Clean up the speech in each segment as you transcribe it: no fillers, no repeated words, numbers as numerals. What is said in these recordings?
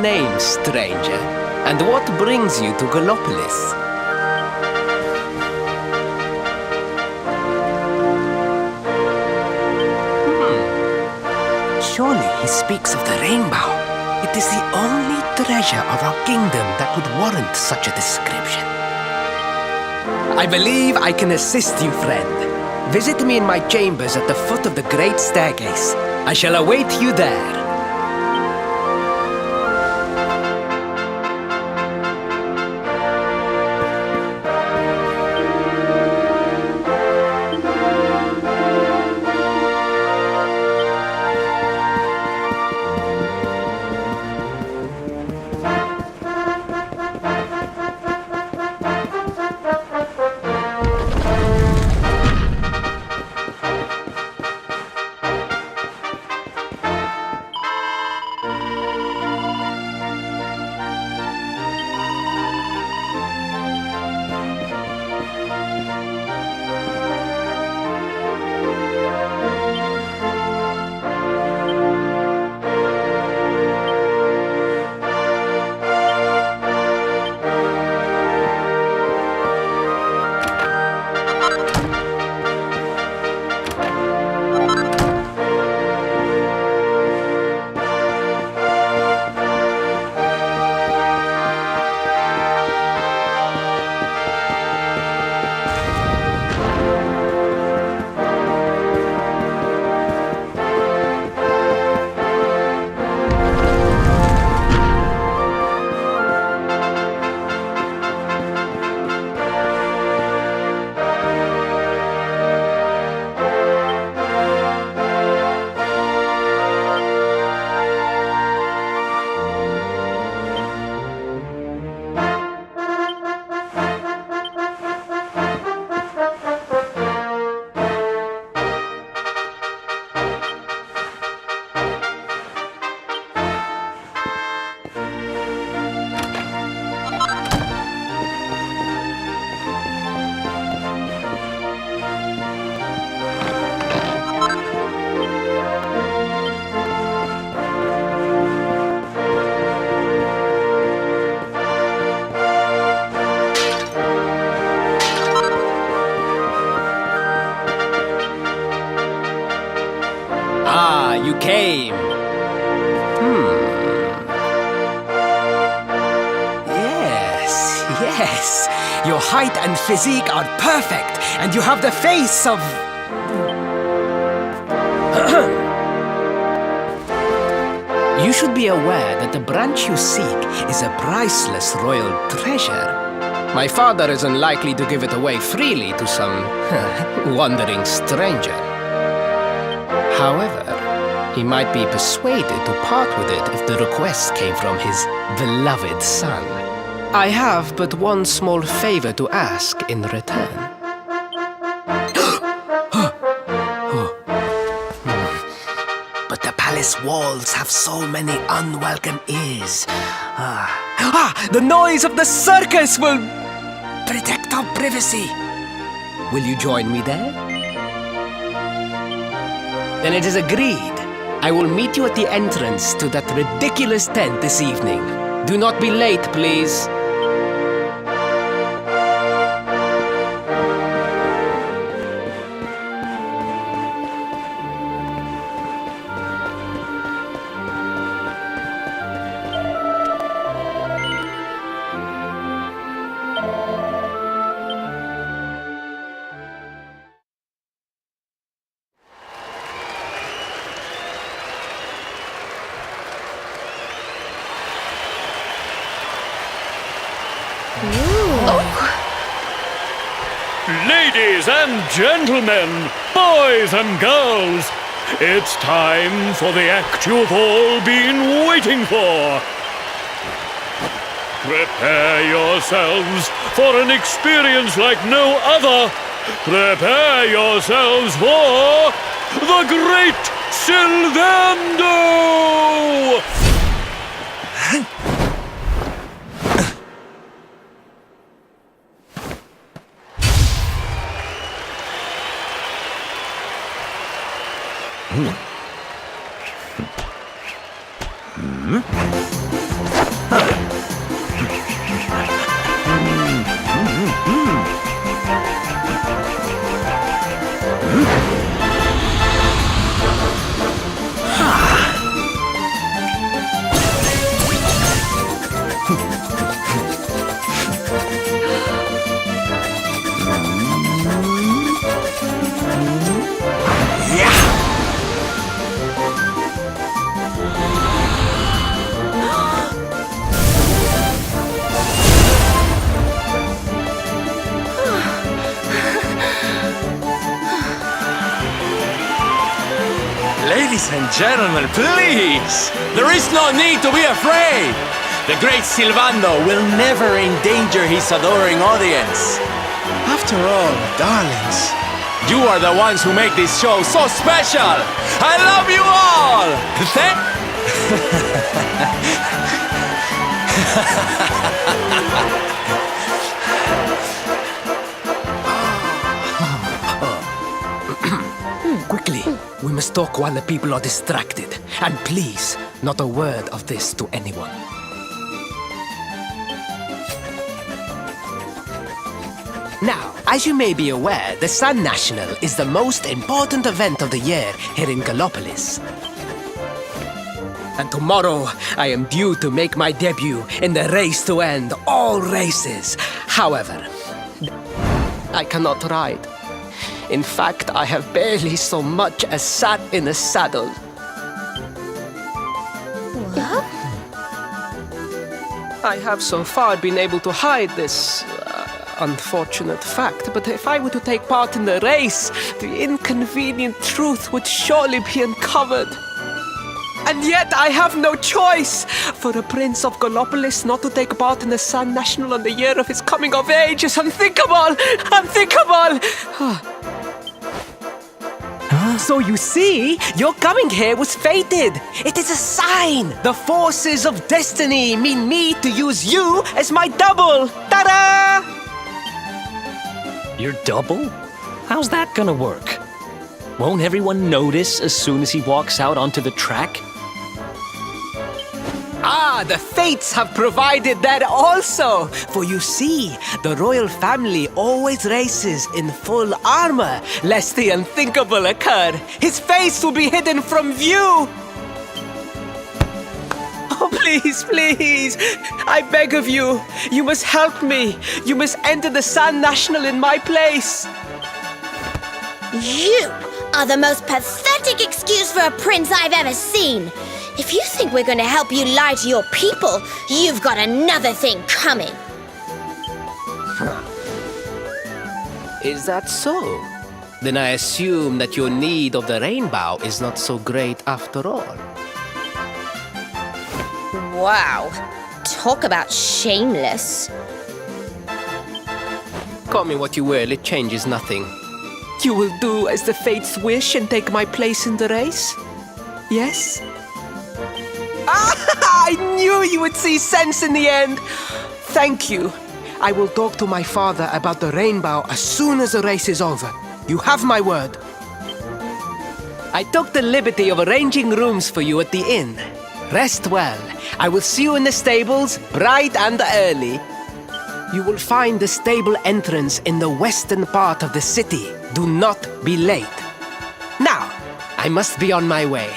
name, stranger? And what brings you to Galoppoli? Surely he speaks of the rainbow. It is the only treasure of our kingdom that would warrant such a description. I believe I can assist you, friend. Visit me in my chambers at the foot of the great staircase. I shall await you there. You came. Yes. Your height and physique are perfect, and you have the face of... You should be aware that the branch you seek is a priceless royal treasure. My father is unlikely to give it away freely to some wandering stranger. However, he might be persuaded to part with it if the request came from his beloved son. I have but one small favor to ask in return. But the palace walls have so many unwelcome ears. The noise of the circus will protect our privacy. Will you join me there? Then it is agreed. I will meet you at the entrance to that ridiculous tent this evening. Do not be late, please. Ladies and gentlemen, boys and girls, it's time for the act you've all been waiting for. Prepare yourselves for an experience like no other. Prepare yourselves for the Great Silvando! and gentlemen, please! There is no need to be afraid! The great Silvando will never endanger his adoring audience. After all, darlings, You are the ones who make this show so special! I love you all! Quickly, we must talk while the people are distracted. And please, not a word of this to anyone. Now, as you may be aware, the Sun National is the most important event of the year here in Galoppoli. And tomorrow, I am due to make my debut in the race to end all races. However, I cannot ride. In fact, I have barely so much as sat in a saddle. What? I have so far been able to hide this unfortunate fact, but if I were to take part in the race, the inconvenient truth would surely be uncovered. And yet I have no choice. For a prince of Galoppoli not to take part in the Sun National on the year of his coming of age is unthinkable! Unthinkable! So you see, your coming here was fated. It is a sign. The forces of destiny mean me to use you as my double. Ta-da! Your double? How's that gonna work? Won't everyone notice as soon as he walks out onto the track? Ah, the fates have provided that also. For you see, the royal family always races in full armor, lest the unthinkable occur. His face will be hidden from view. Oh, please, please, I beg of you, you must help me. You must enter the Sun National in my place. You are the most pathetic excuse for a prince I've ever seen. If you think we're going to help you lie to your people, you've got another thing coming. Is that so? Then I assume that your need of the rainbow is not so great after all. Wow. Talk about shameless. Call me what you will, it changes nothing. You will do as the fates wish and take my place in the race? Yes? I knew you would see sense in the end! Thank you. I will talk to my father about the rainbow as soon as the race is over. You have my word. I took the liberty of arranging rooms for you at the inn. Rest well. I will see you in the stables, bright and early. You will find the stable entrance in the western part of the city. Do not be late. Now, I must be on my way.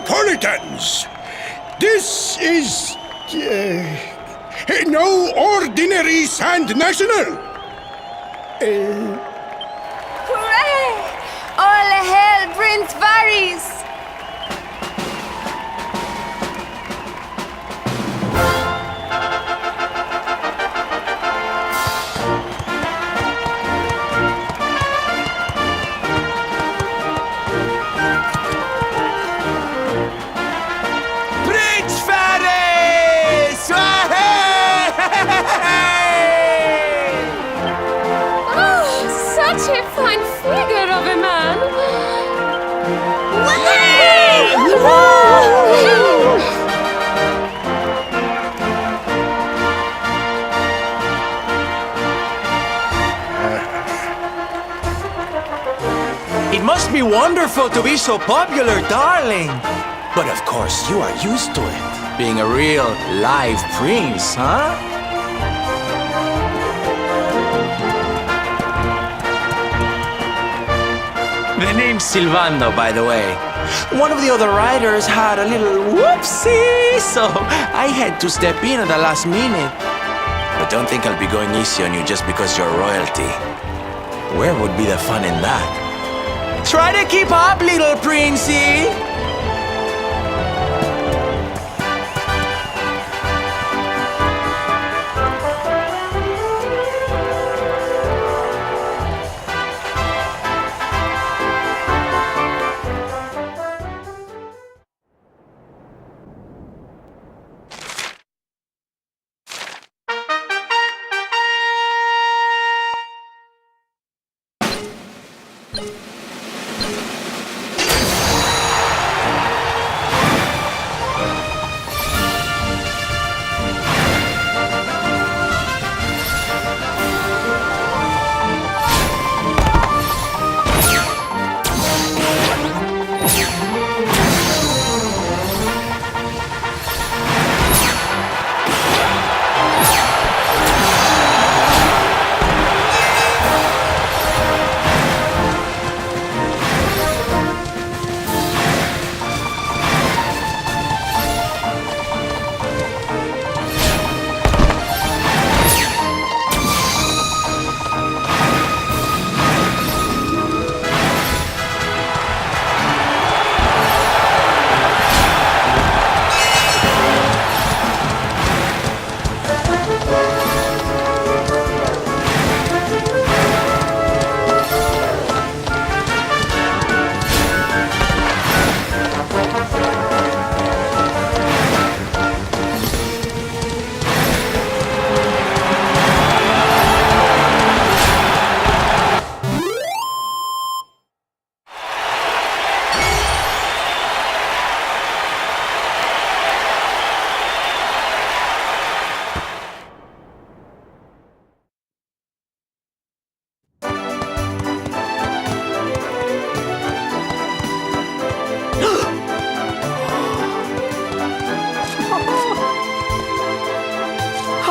Cosmopolitans! This is no ordinary Sand National. Hooray! All hail Prince Varys! Prince Varys! Oh, such a fine figure of a man! It must be wonderful to be so popular, darling. But of course, you are used to it. Being a real live prince, huh? The name's Silvano, by the way. One of the other riders had a little whoopsie, so I had to step in at the last minute. But don't think I'll be going easy on you just because you're royalty. Where would be the fun in that? Try to keep up, little princey!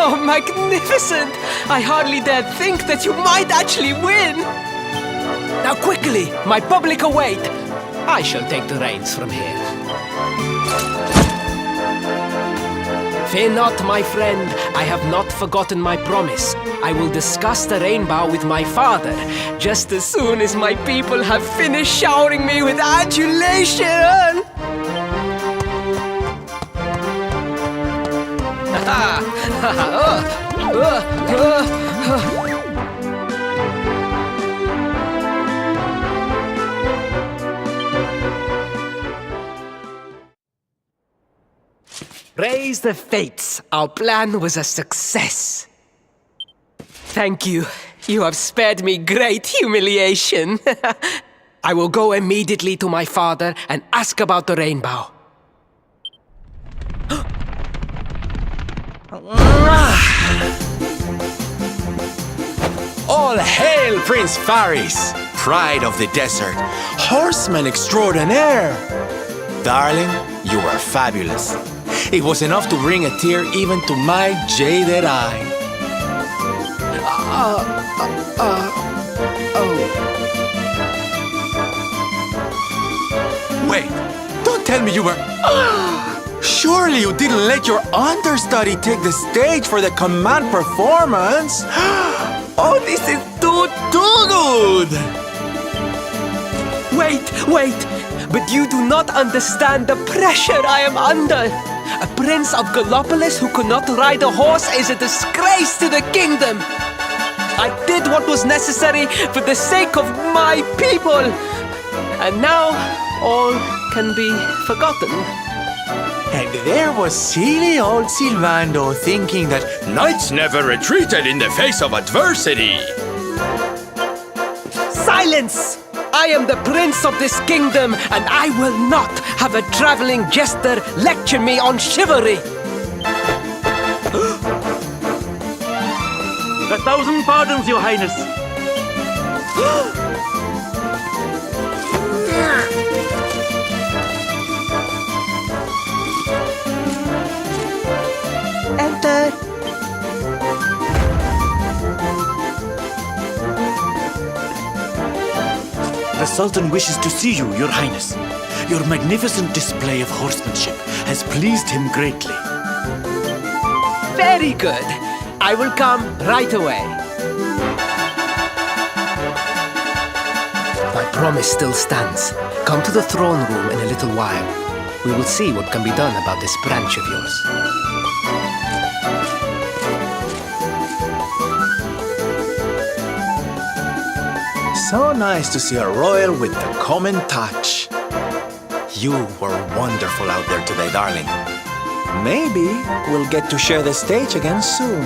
Oh, magnificent! I hardly dared think that you might actually win! Now quickly, my public await! I shall take the reins from here. Fear not, my friend. I have not forgotten my promise. I will discuss the rainbow with my father, just as soon as my people have finished showering me with adulation! Praise the fates, our plan was a success. Thank you. You have spared me great humiliation. I will go immediately to my father and ask about the rainbow. All hail Prince Varys, pride of the desert, horseman extraordinaire. Darling, you are fabulous. It was enough to bring a tear even to my jaded eye. Wait, Don't tell me you were... Surely you didn't let your understudy take the stage for the command performance? Oh, this is too good! Wait! But you do not understand the pressure I am under. A prince of Galopolis who could not ride a horse is a disgrace to the kingdom. I did what was necessary for the sake of my people. And now all can be forgotten. And there was silly old Silvando thinking that knights never retreated in the face of adversity. Silence! I am the prince of this kingdom, and I will not have a traveling jester lecture me on chivalry. 1,000 pardons, Your Highness. Enter. The Sultan wishes to see you, Your Highness. Your magnificent display of horsemanship has pleased him greatly. Very good. I will come right away. My promise still stands. Come to the throne room in a little while. We will see what can be done about this branch of yours. So nice to see a royal with the common touch. You were wonderful out there today, darling. Maybe we'll get to share the stage again soon.